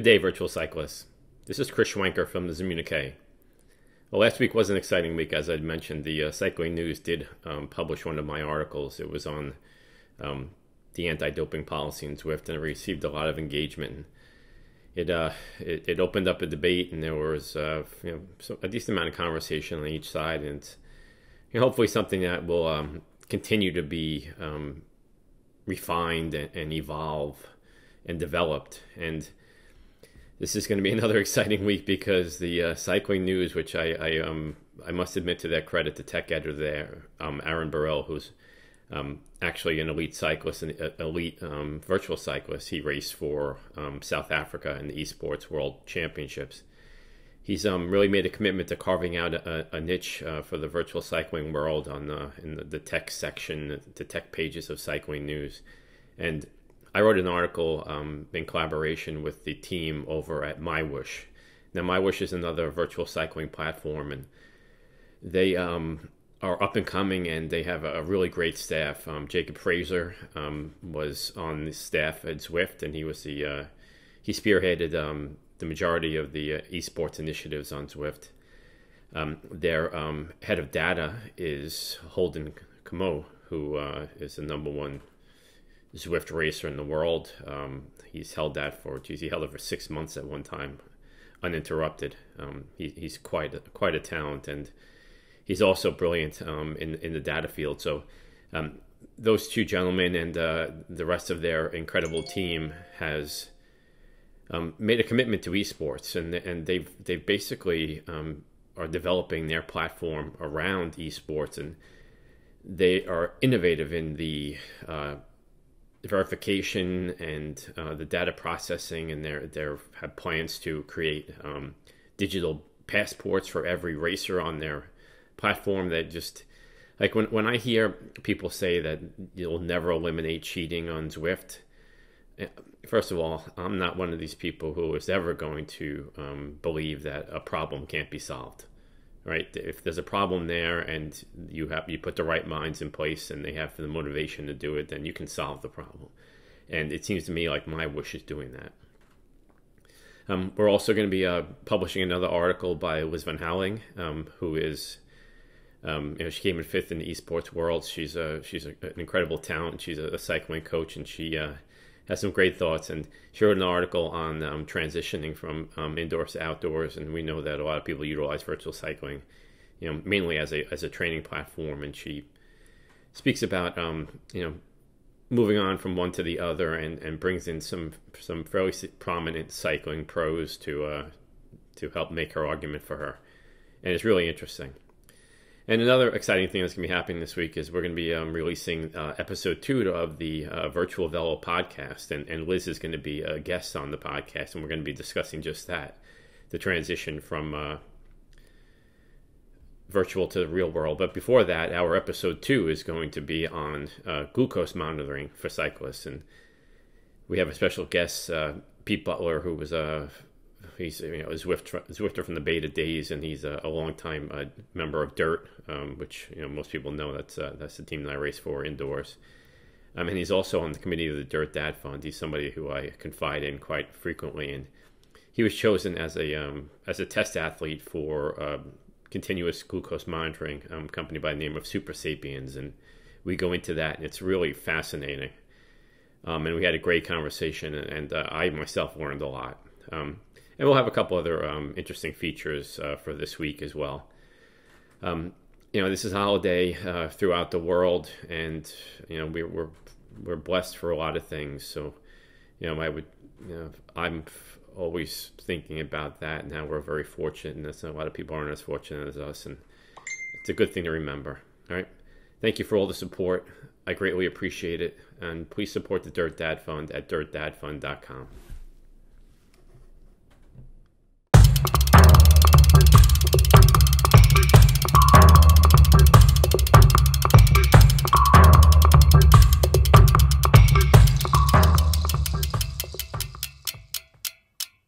day, virtual cyclists. This is Chris Schwenker from the Zimmunique. Well, last week was an exciting week, as I'd mentioned. The Cycling News did publish one of my articles. It was on the anti-doping policy in Zwift, and it received a lot of engagement. It opened up a debate, and there was a decent amount of conversation on each side, and hopefully something that will continue to be refined and evolve and developed. And this is going to be another exciting week because the Cycling News, which I must admit to their credit, the tech editor there, Aaron Burrell, who's actually an elite cyclist, an elite virtual cyclist. He raced for South Africa in the Esports World Championships. He's really made a commitment to carving out a niche for the virtual cycling world in the tech section, the tech pages of Cycling News. And I wrote an article in collaboration with the team over at MyWhoosh. Now, MyWhoosh is another virtual cycling platform, and they are up and coming, and they have a really great staff. Jacob Fraser was on the staff at Zwift, and he spearheaded the majority of the esports initiatives on Zwift. Their head of data is Holden Camo, who is the #1 Zwift racer in the world. He's held that he held it for 6 months at one time, uninterrupted. He's quite a talent, and he's also brilliant in the data field. So those two gentlemen and the rest of their incredible team has made a commitment to esports, and they've basically are developing their platform around esports, and they are innovative in the verification and the data processing, and they have plans to create digital passports for every racer on their platform. That just, like, when I hear people say that you'll never eliminate cheating on Zwift, first of all, I'm not one of these people who is ever going to believe that a problem can't be solved, right? If there's a problem there and you put the right minds in place and they have the motivation to do it, then you can solve the problem. And it seems to me like MyWhoosh is doing that. We're also going to be publishing another article by Liz Van Houweling, who is, she came in 5th in the esports world. She's an incredible talent. She's a cycling coach, and she has some great thoughts, and she wrote an article on transitioning from indoors to outdoors. And we know that a lot of people utilize virtual cycling, mainly as a training platform. And she speaks about moving on from one to the other, and brings in some fairly prominent cycling pros to help make her argument for her. And it's really interesting. And another exciting thing that's going to be happening this week is we're going to be releasing episode 2 of the Virtual Velo podcast. And Liz is going to be a guest on the podcast, and we're going to be discussing just that, the transition from virtual to the real world. But before that, our episode 2 is going to be on glucose monitoring for cyclists. And we have a special guest, Pete Butler, who was he's a Zwifter from the beta days, and he's a longtime member of Dirt, which most people know that's the team that I race for indoors. And he's also on the committee of the Dirt Dad Fund. He's somebody who I confide in quite frequently, and he was chosen as a test athlete for continuous glucose monitoring company by the name of Super Sapiens, and we go into that, and it's really fascinating. And we had a great conversation, and I myself learned a lot. And we'll have a couple other interesting features for this week as well. This is a holiday throughout the world, and we're blessed for a lot of things. So, I'm always thinking about that, and how we're very fortunate, and a lot of people aren't as fortunate as us, and it's a good thing to remember. All right, thank you for all the support. I greatly appreciate it, and please support the Dirt Dad Fund at dirtdadfund.com.